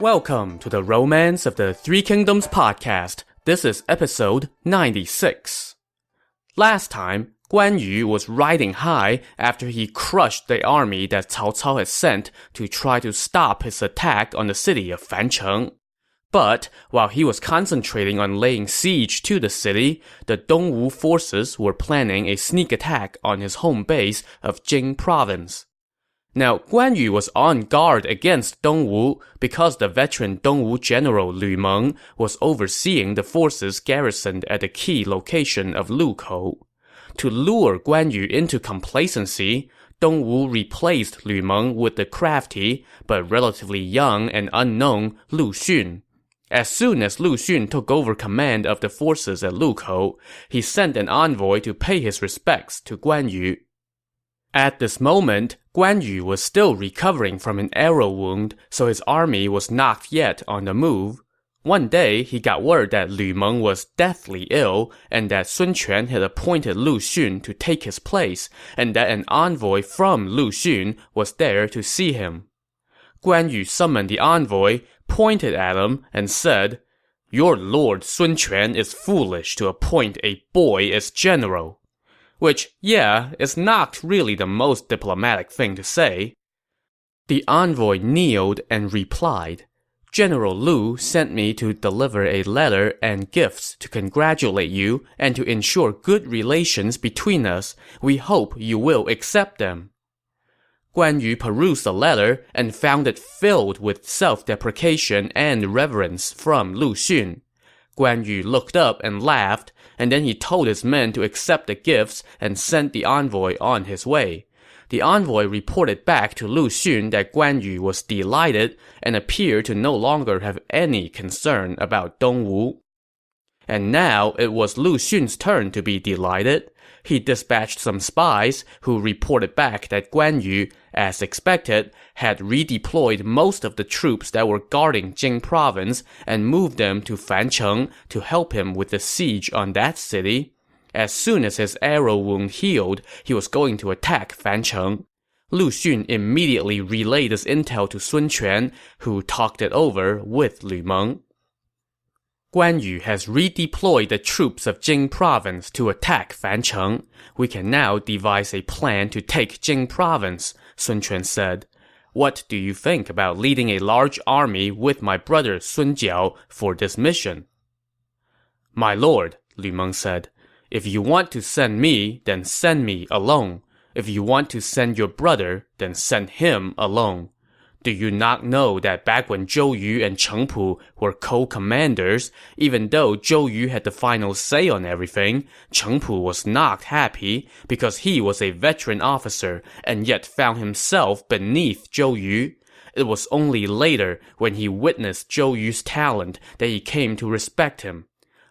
Welcome to the Romance of the Three Kingdoms podcast. This is episode 96. Last time, Guan Yu was riding high after he crushed the army that Cao Cao had sent to try to stop his attack on the city of Fancheng. But while he was concentrating on laying siege to the city, the Dongwu forces were planning a sneak attack on his home base of Jing province. Now, Guan Yu was on guard against Dongwu because the veteran Dongwu general Lu Meng was overseeing the forces garrisoned at the key location of Lukou. To lure Guan Yu into complacency, Dongwu replaced Lu Meng with the crafty, but relatively young and unknown Lu Xun. As soon as Lu Xun took over command of the forces at Lukou, he sent an envoy to pay his respects to Guan Yu. At this moment, Guan Yu was still recovering from an arrow wound, so his army was not yet on the move. One day, he got word that Lu Meng was deathly ill, and that Sun Quan had appointed Lu Xun to take his place, and that an envoy from Lu Xun was there to see him. Guan Yu summoned the envoy, pointed at him, and said, "Your lord Sun Quan is foolish to appoint a boy as general." Which, yeah, is not really the most diplomatic thing to say. The envoy kneeled and replied, "General Lu sent me to deliver a letter and gifts to congratulate you and to ensure good relations between us. We hope you will accept them." Guan Yu perused the letter and found it filled with self-deprecation and reverence from Lu Xun. Guan Yu looked up and laughed, and then he told his men to accept the gifts and sent the envoy on his way. The envoy reported back to Lu Xun that Guan Yu was delighted and appeared to no longer have any concern about Dongwu. And now it was Lu Xun's turn to be delighted. He dispatched some spies who reported back that Guan Yu, as expected, had redeployed most of the troops that were guarding Jing province and moved them to Fancheng to help him with the siege on that city. As soon as his arrow wound healed, he was going to attack Fancheng. Lu Xun immediately relayed this intel to Sun Quan, who talked it over with Lu Meng. Guan Yu has redeployed the troops of Jing province to attack Fancheng. We can now devise a plan to take Jing province, Sun Quan said. What do you think about leading a large army with my brother Sun Jiao for this mission? My lord, Lu Meng said, if you want to send me, then send me alone. If you want to send your brother, then send him alone. Do you not know that back when Zhou Yu and Cheng Pu were co-commanders, even though Zhou Yu had the final say on everything, Cheng Pu was not happy because he was a veteran officer and yet found himself beneath Zhou Yu? It was only later, when he witnessed Zhou Yu's talent, that he came to respect him.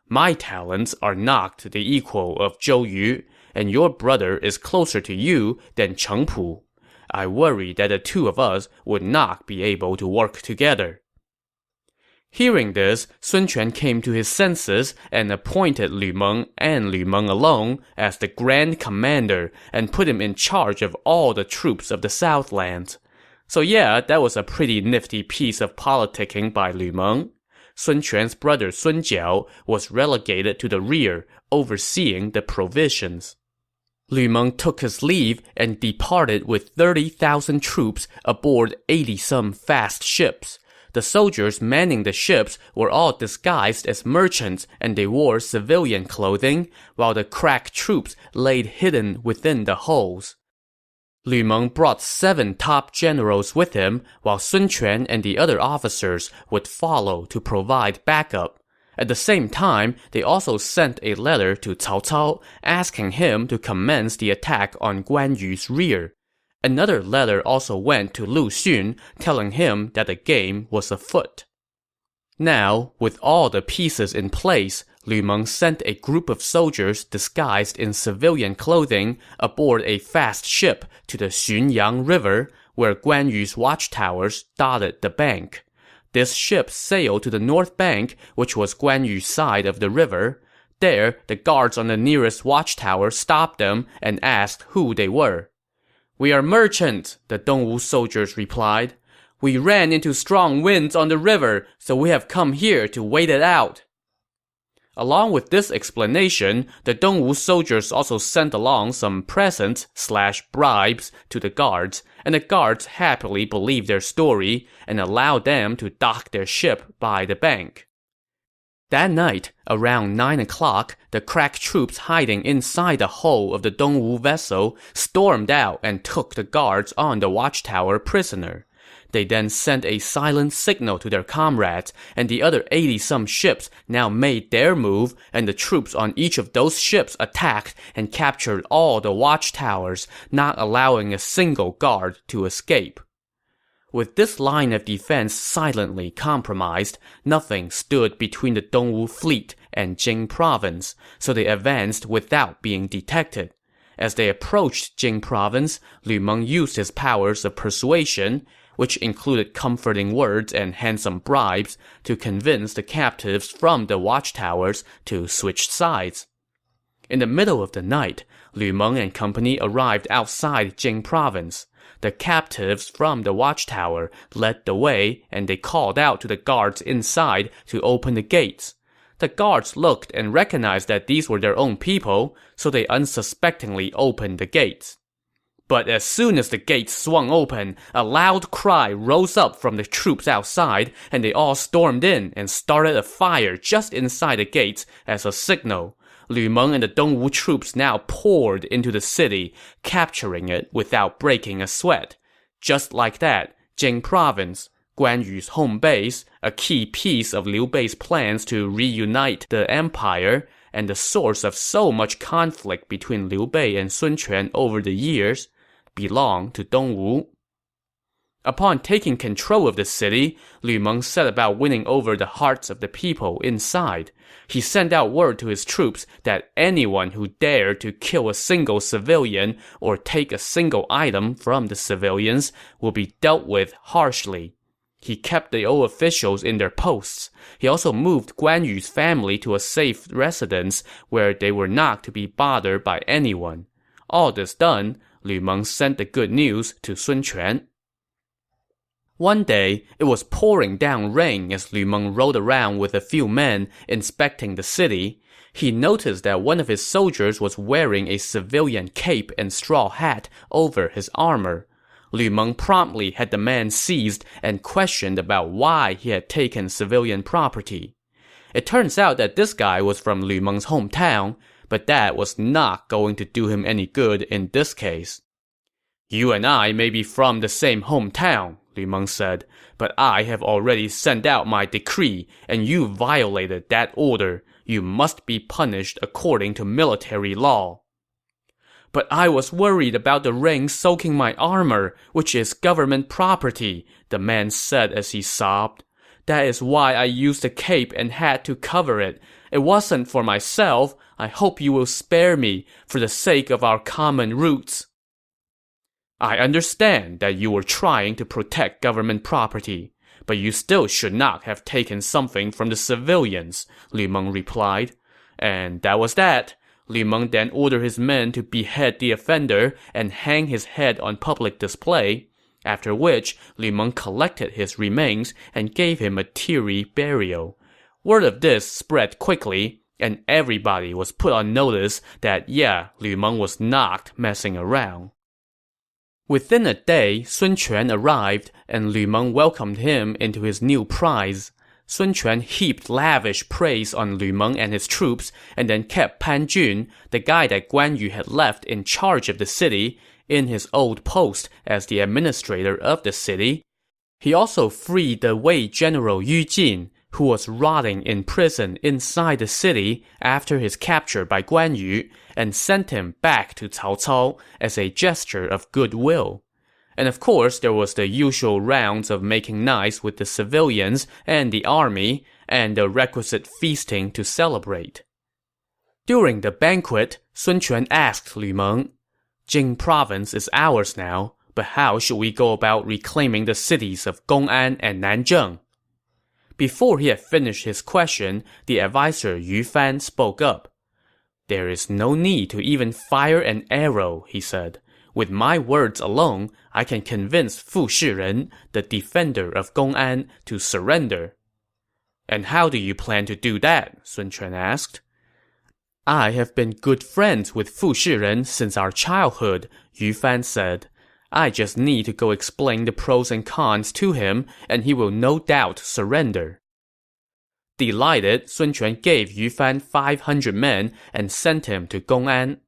My talents are not the equal of Zhou Yu, and your brother is closer to you than Cheng Pu. I worry that the two of us would not be able to work together." Hearing this, Sun Quan came to his senses and appointed Lu Meng and Lu Meng alone as the Grand Commander and put him in charge of all the troops of the Southlands. So yeah, that was a pretty nifty piece of politicking by Lu Meng. Sun Quan's brother Sun Jiao was relegated to the rear, overseeing the provisions. Lu Meng took his leave and departed with 30,000 troops aboard 80-some fast ships. The soldiers manning the ships were all disguised as merchants and they wore civilian clothing, while the crack troops laid hidden within the hulls. Lu Meng brought 7 top generals with him, while Sun Quan and the other officers would follow to provide backup. At the same time, they also sent a letter to Cao Cao, asking him to commence the attack on Guan Yu's rear. Another letter also went to Lu Xun, telling him that the game was afoot. Now, with all the pieces in place, Lu Meng sent a group of soldiers disguised in civilian clothing aboard a fast ship to the Xunyang River, where Guan Yu's watchtowers dotted the bank. This ship sailed to the north bank, which was Guan Yu's side of the river. There, the guards on the nearest watchtower stopped them and asked who they were. "We are merchants," the Dongwu soldiers replied. We ran into strong winds on the river, so we have come here to wait it out. Along with this explanation, the Dongwu soldiers also sent along some presents/bribes to the guards, and the guards happily believed their story and allowed them to dock their ship by the bank. That night, around 9 o'clock, the crack troops hiding inside the hull of the Dongwu vessel stormed out and took the guards on the watchtower prisoner. They then sent a silent signal to their comrades, and the other 80-some ships now made their move, and the troops on each of those ships attacked and captured all the watchtowers, not allowing a single guard to escape. With this line of defense silently compromised, nothing stood between the Dongwu fleet and Jing province, so they advanced without being detected. As they approached Jing province, Lu Meng used his powers of persuasion, which included comforting words and handsome bribes, to convince the captives from the watchtowers to switch sides. In the middle of the night, Lu Meng and company arrived outside Jing province. The captives from the watchtower led the way, and they called out to the guards inside to open the gates. The guards looked and recognized that these were their own people, so they unsuspectingly opened the gates. But as soon as the gates swung open, a loud cry rose up from the troops outside, and they all stormed in and started a fire just inside the gates as a signal. Lu Meng and the Dongwu troops now poured into the city, capturing it without breaking a sweat. Just like that, Jing province, Guan Yu's home base, a key piece of Liu Bei's plans to reunite the empire, and the source of so much conflict between Liu Bei and Sun Quan over the years, belonged to Dongwu. Upon taking control of the city, Lu Meng set about winning over the hearts of the people inside. He sent out word to his troops that anyone who dared to kill a single civilian or take a single item from the civilians will be dealt with harshly. He kept the old officials in their posts. He also moved Guan Yu's family to a safe residence where they were not to be bothered by anyone. All this done, Lu Meng sent the good news to Sun Quan. One day, it was pouring down rain as Lu Meng rode around with a few men inspecting the city. He noticed that one of his soldiers was wearing a civilian cape and straw hat over his armor. Lu Meng promptly had the man seized and questioned about why he had taken civilian property. It turns out that this guy was from Lu Meng's hometown, but that was not going to do him any good in this case. "You and I may be from the same hometown," Lu Meng said, "but I have already sent out my decree, and you violated that order. You must be punished according to military law." "But I was worried about the rain soaking my armor, which is government property," the man said as he sobbed. "That is why I used the cape and hat to cover it. It wasn't for myself. I hope you will spare me, for the sake of our common roots." "I understand that you were trying to protect government property, but you still should not have taken something from the civilians," Lu Meng replied. And that was that. Lu Meng then ordered his men to behead the offender and hang his head on public display, after which Lu Meng collected his remains and gave him a teary burial. Word of this spread quickly, and everybody was put on notice that, Lu Meng was not messing around. Within a day, Sun Quan arrived, and Lu Meng welcomed him into his new prize. Sun Quan heaped lavish praise on Lu Meng and his troops, and then kept Pan Jun, the guy that Guan Yu had left in charge of the city, in his old post as the administrator of the city. He also freed the Wei general Yu Jin, who was rotting in prison inside the city after his capture by Guan Yu, and sent him back to Cao Cao as a gesture of goodwill. And of course, there was the usual rounds of making nice with the civilians and the army, and the requisite feasting to celebrate. During the banquet, Sun Quan asked Lu Meng, "Jing province is ours now, but how should we go about reclaiming the cities of Gong'an and Nanjun?" Before he had finished his question, the advisor Yu Fan spoke up. "There is no need to even fire an arrow," he said. With my words alone, I can convince Fu Shiren, the defender of Gong'an, to surrender. And how do you plan to do that? Sun Quan asked. I have been good friends with Fu Shiren since our childhood, Yu Fan said. I just need to go explain the pros and cons to him, and he will no doubt surrender. Delighted, Sun Quan gave Yu Fan 500 men and sent him to Gong'an.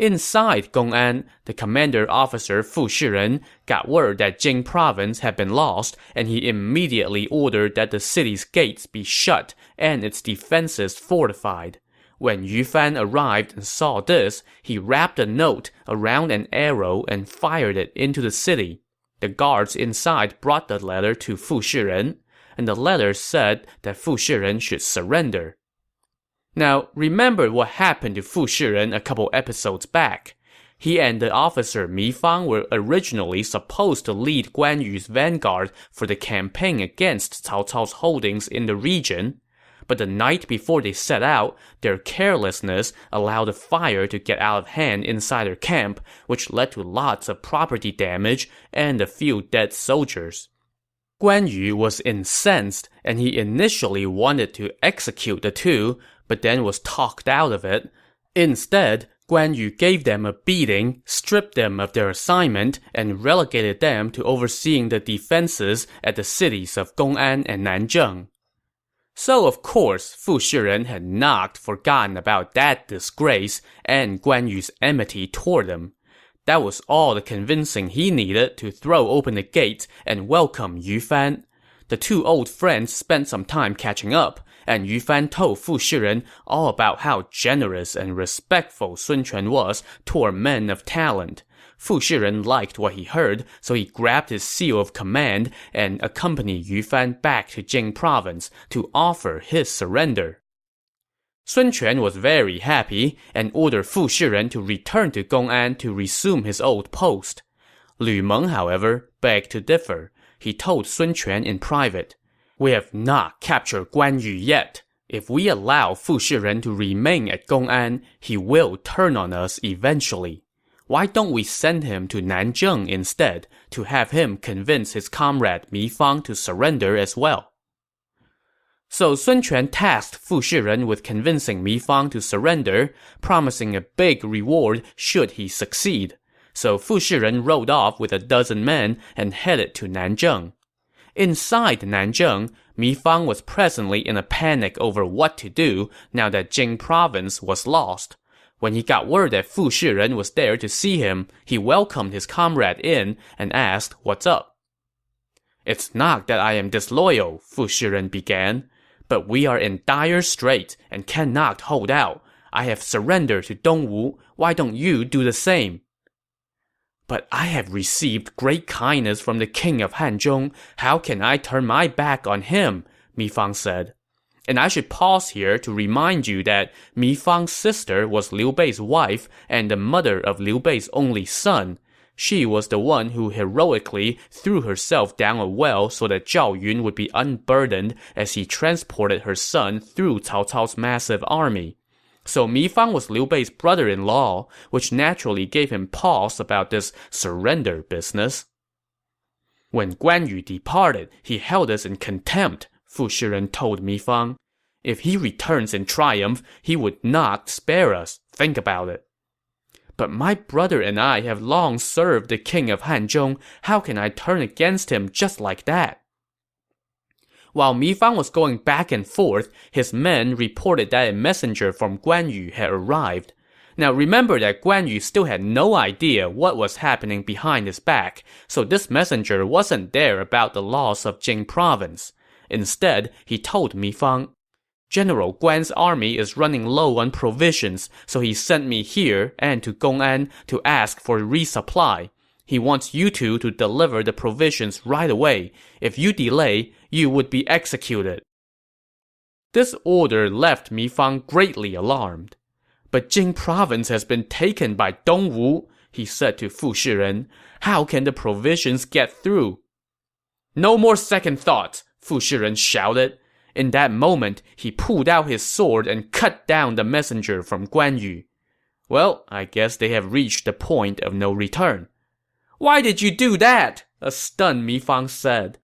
Inside Gong'an, the commander officer Fu Shiren got word that Jing province had been lost, and he immediately ordered that the city's gates be shut and its defenses fortified. When Yu Fan arrived and saw this, he wrapped a note around an arrow and fired it into the city. The guards inside brought the letter to Fu Shiren, and the letter said that Fu Shiren should surrender. Now, remember what happened to Fu Shiren a couple episodes back. He and the officer Mi Fang were originally supposed to lead Guan Yu's vanguard for the campaign against Cao Cao's holdings in the region. But the night before they set out, their carelessness allowed a fire to get out of hand inside their camp, which led to lots of property damage and a few dead soldiers. Guan Yu was incensed, and he initially wanted to execute the two, but then was talked out of it. Instead, Guan Yu gave them a beating, stripped them of their assignment, and relegated them to overseeing the defenses at the cities of Gong'an and Nanjun. So of course, Fu Shiren had not forgotten about that disgrace and Guan Yu's enmity toward them. That was all the convincing he needed to throw open the gate and welcome Yu Fan. The two old friends spent some time catching up, and Yu Fan told Fu Shiren all about how generous and respectful Sun Quan was toward men of talent. Fu Shiren liked what he heard, so he grabbed his seal of command and accompanied Yu Fan back to Jing province to offer his surrender. Sun Quan was very happy and ordered Fu Shiren to return to Gong'an to resume his old post. Lu Meng, however, begged to differ. He told Sun Quan in private, "We have not captured Guan Yu yet. If we allow Fu Shiren to remain at Gong'an, he will turn on us eventually. Why don't we send him to Nanjun instead, to have him convince his comrade Mi Fang to surrender as well?" So Sun Quan tasked Fu Shiren with convincing Mi Fang to surrender, promising a big reward should he succeed. So Fu Shiren rode off with a dozen men and headed to Nanjun. Inside Nanjun, Mi Fang was presently in a panic over what to do now that Jing province was lost. When he got word that Fu Shiren was there to see him, he welcomed his comrade in and asked what's up. "It's not that I am disloyal," Fu Shiren began, "but we are in dire straits and cannot hold out. I have surrendered to Dongwu. Why don't you do the same?" "But I have received great kindness from the king of Hanzhong. How can I turn my back on him?" Mi Fang said. And I should pause here to remind you that Mi Fang's sister was Liu Bei's wife and the mother of Liu Bei's only son. She was the one who heroically threw herself down a well so that Zhao Yun would be unburdened as he transported her son through Cao Cao's massive army. So Mi Fang was Liu Bei's brother-in-law, which naturally gave him pause about this surrender business. "When Guan Yu departed, he held us in contempt," Fu Shiren told Mi Fang. "If he returns in triumph, he would not spare us. Think about it." "But my brother and I have long served the king of Hanzhong. How can I turn against him just like that?" While Mi Fang was going back and forth, his men reported that a messenger from Guan Yu had arrived. Now remember that Guan Yu still had no idea what was happening behind his back, so this messenger wasn't there about the loss of Jing province. Instead, he told Mi Fang, "General Guan's army is running low on provisions, so he sent me here and to Gong'an to ask for resupply. He wants you two to deliver the provisions right away. If you delay, you would be executed." This order left Mi Fang greatly alarmed. "But Jing province has been taken by Dongwu," he said to Fu Shiren. "How can the provisions get through?" "No more second thoughts," Fu Shiren shouted. In that moment, he pulled out his sword and cut down the messenger from Guan Yu. Well, I guess they have reached the point of no return. Why did you do that? A stunned Mi Fang said.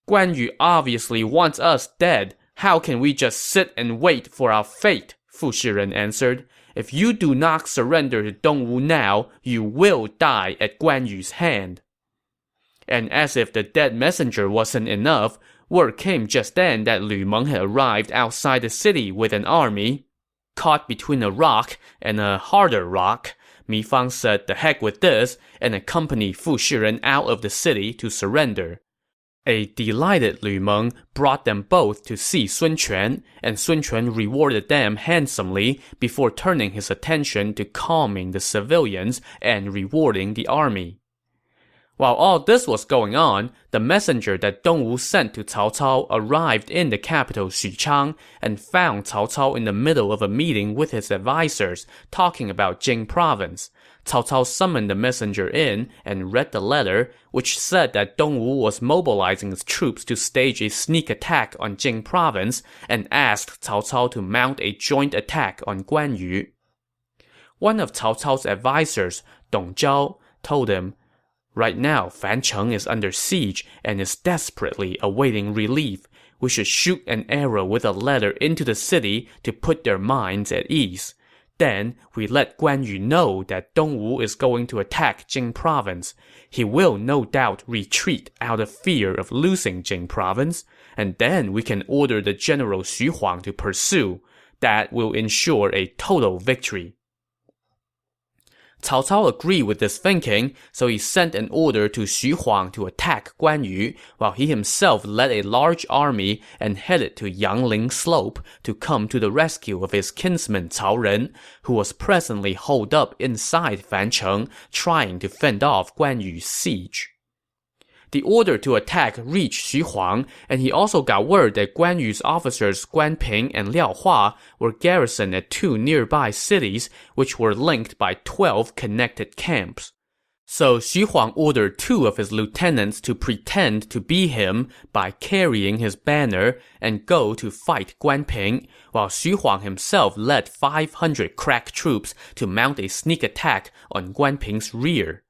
Guan Yu obviously wants us dead. How can we just sit and wait for our fate? Fu Shiren answered. If you do not surrender to Dongwu now, you will die at Guan Yu's hand. And as if the dead messenger wasn't enough, word came just then that Lu Meng had arrived outside the city with an army. Caught between a rock and a harder rock, Mi Fang said the heck with this and accompanied Fu Shiren out of the city to surrender. A delighted Lu Meng brought them both to see Sun Quan, and Sun Quan rewarded them handsomely before turning his attention to calming the civilians and rewarding the army. While all this was going on, the messenger that Dongwu sent to Cao Cao arrived in the capital Xuchang and found Cao Cao in the middle of a meeting with his advisors, talking about Jing province. Cao Cao summoned the messenger in and read the letter, which said that Dongwu was mobilizing its troops to stage a sneak attack on Jing province, and asked Cao Cao to mount a joint attack on Guan Yu. One of Cao Cao's advisors, Dong Zhao, told him, "Right now, Fancheng is under siege and is desperately awaiting relief. We should shoot an arrow with a letter into the city to put their minds at ease. Then, we let Guan Yu know that Dongwu is going to attack Jing province. He will no doubt retreat out of fear of losing Jing province, and then we can order the general Xu Huang to pursue. That will ensure a total victory." Cao Cao agreed with this thinking, so he sent an order to Xu Huang to attack Guan Yu, while he himself led a large army and headed to Yangling Slope to come to the rescue of his kinsman Cao Ren, who was presently holed up inside Fancheng, trying to fend off Guan Yu's siege. The order to attack reached Xu Huang, and he also got word that Guan Yu's officers Guan Ping and Liao Hua were garrisoned at 2 nearby cities, which were linked by 12 connected camps. So Xu Huang ordered 2 of his lieutenants to pretend to be him by carrying his banner and go to fight Guan Ping, while Xu Huang himself led 500 crack troops to mount a sneak attack on Guan Ping's rear.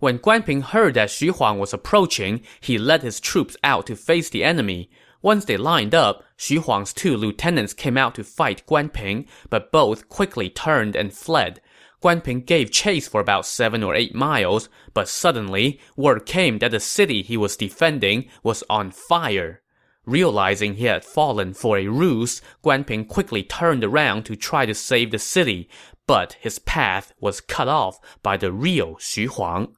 When Guan Ping heard that Xu Huang was approaching, he led his troops out to face the enemy. Once they lined up, Xu Huang's 2 lieutenants came out to fight Guan Ping, but both quickly turned and fled. Guan Ping gave chase for about 7 or 8 miles, but suddenly, word came that the city he was defending was on fire. Realizing he had fallen for a ruse, Guan Ping quickly turned around to try to save the city, but his path was cut off by the real Xu Huang.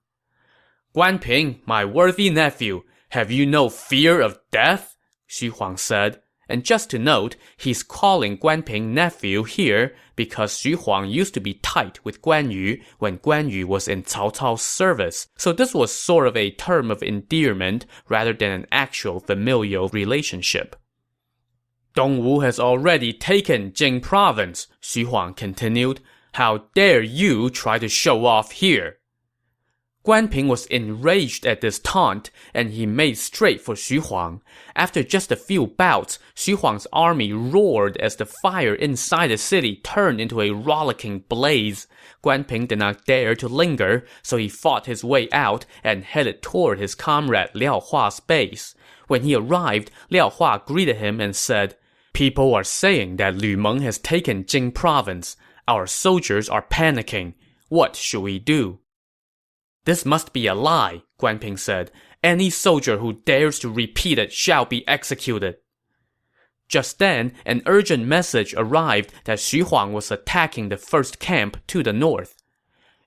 "Guan Ping, my worthy nephew, have you no fear of death?" Xu Huang said. And just to note, he's calling Guan Ping nephew here because Xu Huang used to be tight with Guan Yu when Guan Yu was in Cao Cao's service, so this was sort of a term of endearment rather than an actual familial relationship. "Dongwu has already taken Jing province," Xu Huang continued. "How dare you try to show off here?" Guan Ping was enraged at this taunt, and he made straight for Xu Huang. After just a few bouts, Xu Huang's army roared as the fire inside the city turned into a rollicking blaze. Guan Ping did not dare to linger, so he fought his way out and headed toward his comrade Liao Hua's base. When he arrived, Liao Hua greeted him and said, "People are saying that Lu Meng has taken Jing province. Our soldiers are panicking. What should we do?" "This must be a lie," Guan Ping said. "Any soldier who dares to repeat it shall be executed." Just then, an urgent message arrived that Xu Huang was attacking the first camp to the north.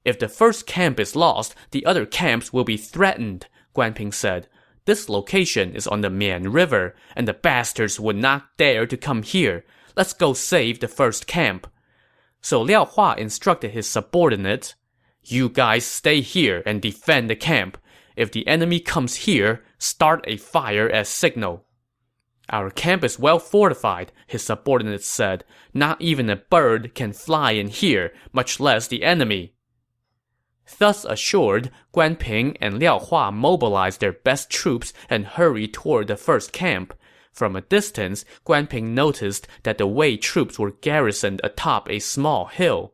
"If the first camp is lost, the other camps will be threatened," Guan Ping said. "This location is on the Mian River, and the bastards would not dare to come here. Let's go save the first camp." So Liao Hua instructed his subordinates, "You guys stay here and defend the camp. If the enemy comes here, start a fire as signal." "Our camp is well fortified," his subordinates said. "Not even a bird can fly in here, much less the enemy." Thus assured, Guan Ping and Liao Hua mobilized their best troops and hurried toward the first camp. From a distance, Guan Ping noticed that the Wei troops were garrisoned atop a small hill.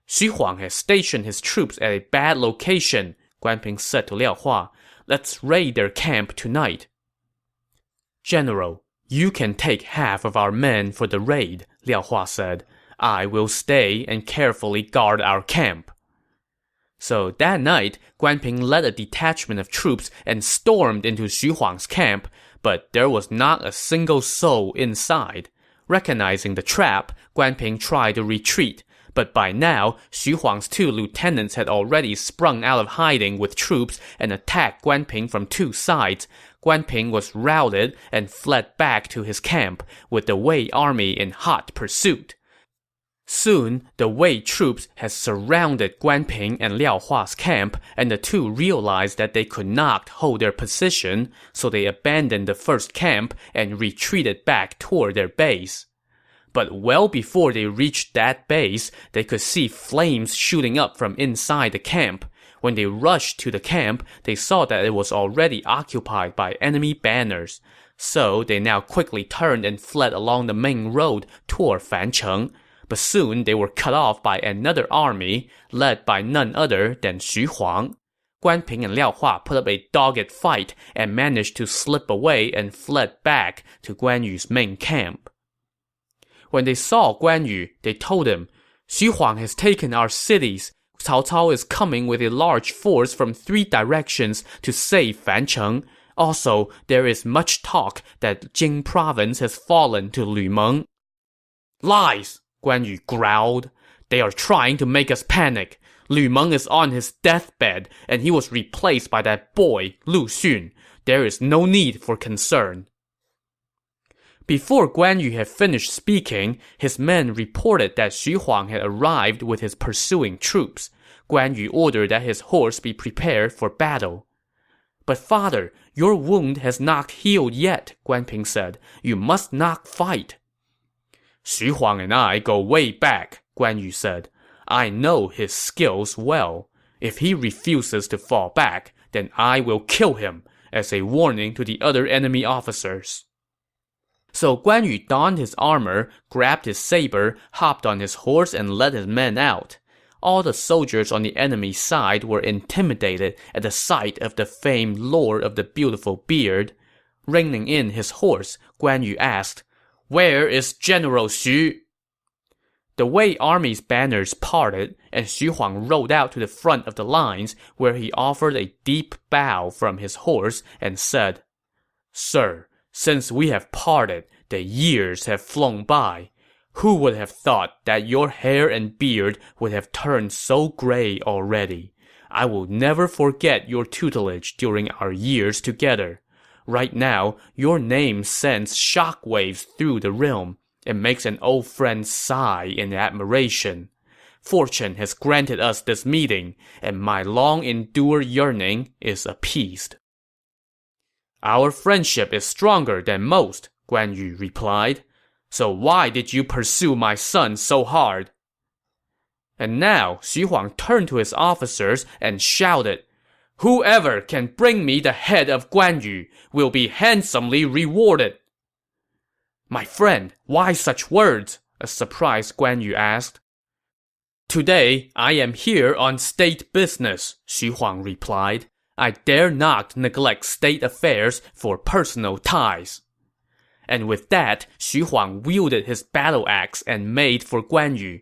Xu Huang has stationed his troops at a bad location, Guan Ping said to Liao Hua. Let's raid their camp tonight. General, you can take half of our men for the raid, Liao Hua said. I will stay and carefully guard our camp. So that night, Guan Ping led a detachment of troops and stormed into Xu Huang's camp, but there was not a single soul inside. Recognizing the trap, Guan Ping tried to retreat, but by now, Xu Huang's 2 lieutenants had already sprung out of hiding with troops and attacked Guan Ping from 2 sides. Guan Ping was routed and fled back to his camp, with the Wei army in hot pursuit. Soon, the Wei troops had surrounded Guan Ping and Liao Hua's camp, and the two realized that they could not hold their position, so they abandoned the first camp and retreated back toward their base. But well before they reached that base, they could see flames shooting up from inside the camp. When they rushed to the camp, they saw that it was already occupied by enemy banners. So they now quickly turned and fled along the main road toward Fancheng. But soon they were cut off by another army, led by none other than Xu Huang. Guan Ping and Liao Hua put up a dogged fight and managed to slip away and fled back to Guan Yu's main camp. When they saw Guan Yu, they told him, Xu Huang has taken our cities. Cao Cao is coming with a large force from 3 directions to save Fancheng. Also, there is much talk that Jing province has fallen to Lu Meng. Lies! Guan Yu growled. They are trying to make us panic. Lu Meng is on his deathbed, and he was replaced by that boy, Lu Xun. There is no need for concern. Before Guan Yu had finished speaking, his men reported that Xu Huang had arrived with his pursuing troops. Guan Yu ordered that his horse be prepared for battle. But father, your wound has not healed yet, Guan Ping said. You must not fight. Xu Huang and I go way back, Guan Yu said. I know his skills well. If he refuses to fall back, then I will kill him, as a warning to the other enemy officers. So Guan Yu donned his armor, grabbed his saber, hopped on his horse, and led his men out. All the soldiers on the enemy side were intimidated at the sight of the famed Lord of the Beautiful Beard. Reining in his horse, Guan Yu asked, Where is General Xu? The Wei army's banners parted, and Xu Huang rode out to the front of the lines, where he offered a deep bow from his horse and said, Sir, since we have parted, the years have flown by. Who would have thought that your hair and beard would have turned so gray already? I will never forget your tutelage during our years together. Right now, your name sends shockwaves through the realm. It makes an old friend sigh in admiration. Fortune has granted us this meeting, and my long-endured yearning is appeased. Our friendship is stronger than most, Guan Yu replied. So why did you pursue my son so hard? And now Xu Huang turned to his officers and shouted, Whoever can bring me the head of Guan Yu will be handsomely rewarded. My friend, why such words? A surprised Guan Yu asked. Today, I am here on state business, Xu Huang replied. I dare not neglect state affairs for personal ties. And with that, Xu Huang wielded his battle axe and made for Guan Yu.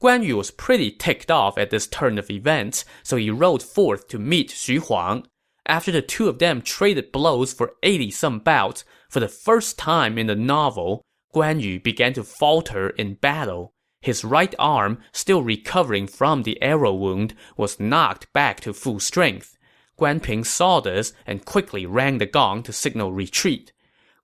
Guan Yu was pretty ticked off at this turn of events, so he rode forth to meet Xu Huang. After the two of them traded blows for 80-some bouts, for the first time in the novel, Guan Yu began to falter in battle. His right arm, still recovering from the arrow wound, was knocked back to full strength. Guan Ping saw this and quickly rang the gong to signal retreat.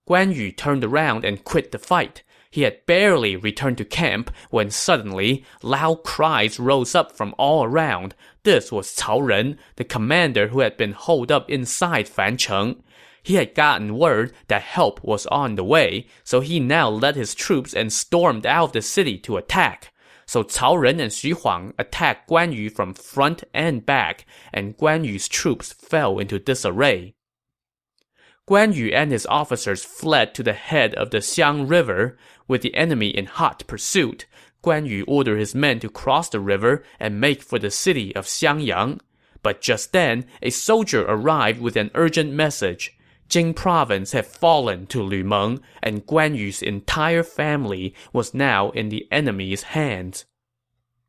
Guan Yu turned around and quit the fight. He had barely returned to camp when suddenly, loud cries rose up from all around. This was Cao Ren, the commander who had been holed up inside Fancheng. He had gotten word that help was on the way, so he now led his troops and stormed out of the city to attack. So Cao Ren and Xu Huang attacked Guan Yu from front and back, and Guan Yu's troops fell into disarray. Guan Yu and his officers fled to the head of the Xiang River. With the enemy in hot pursuit, Guan Yu ordered his men to cross the river and make for the city of Xiangyang. But just then, a soldier arrived with an urgent message. Jing province had fallen to Lu Meng, and Guan Yu's entire family was now in the enemy's hands.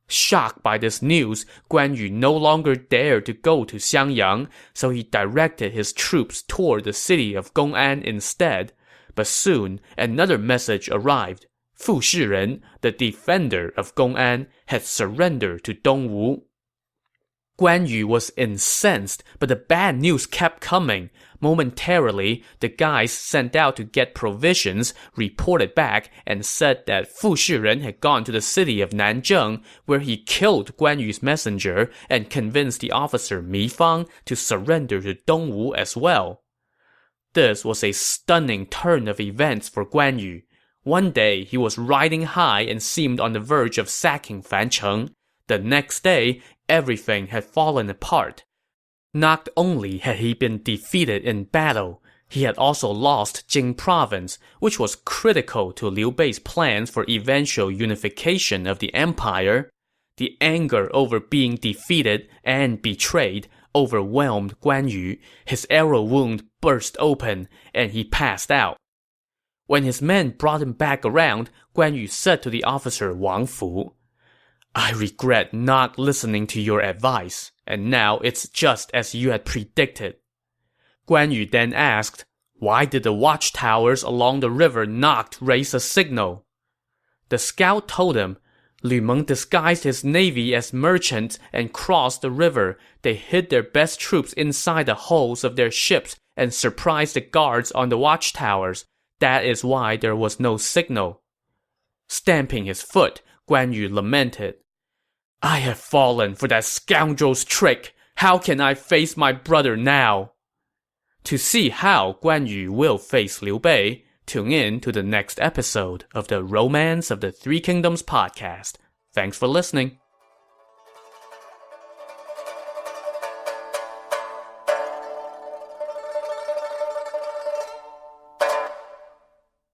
Shocked by this news, Guan Yu no longer dared to go to Xiangyang, so he directed his troops toward the city of Gong'an instead. But soon, another message arrived. Fu Shiren, the defender of Gong'an, had surrendered to Dongwu. Guan Yu was incensed, but the bad news kept coming. Momentarily, the guys sent out to get provisions reported back and said that Fu Shiren had gone to the city of Nanjun, where he killed Guan Yu's messenger and convinced the officer Mi Fang to surrender to Dongwu as well. This was a stunning turn of events for Guan Yu. One day, he was riding high and seemed on the verge of sacking Fancheng. The next day, everything had fallen apart. Not only had he been defeated in battle, he had also lost Jing province, which was critical to Liu Bei's plans for eventual unification of the empire. The anger over being defeated and betrayed overwhelmed Guan Yu. His arrow wound burst open, and he passed out. When his men brought him back around, Guan Yu said to the officer Wang Fu, "I regret not listening to your advice, and now it's just as you had predicted." Guan Yu then asked, "Why did the watchtowers along the river not raise a signal?" The scout told him, "Lu Meng disguised his navy as merchants and crossed the river. They hid their best troops inside the hulls of their ships and surprised the guards on the watchtowers. That is why there was no signal." Stamping his foot, Guan Yu lamented, "I have fallen for that scoundrel's trick. How can I face my brother now?" To see how Guan Yu will face Liu Bei, tune in to the next episode of the Romance of the Three Kingdoms podcast. Thanks for listening.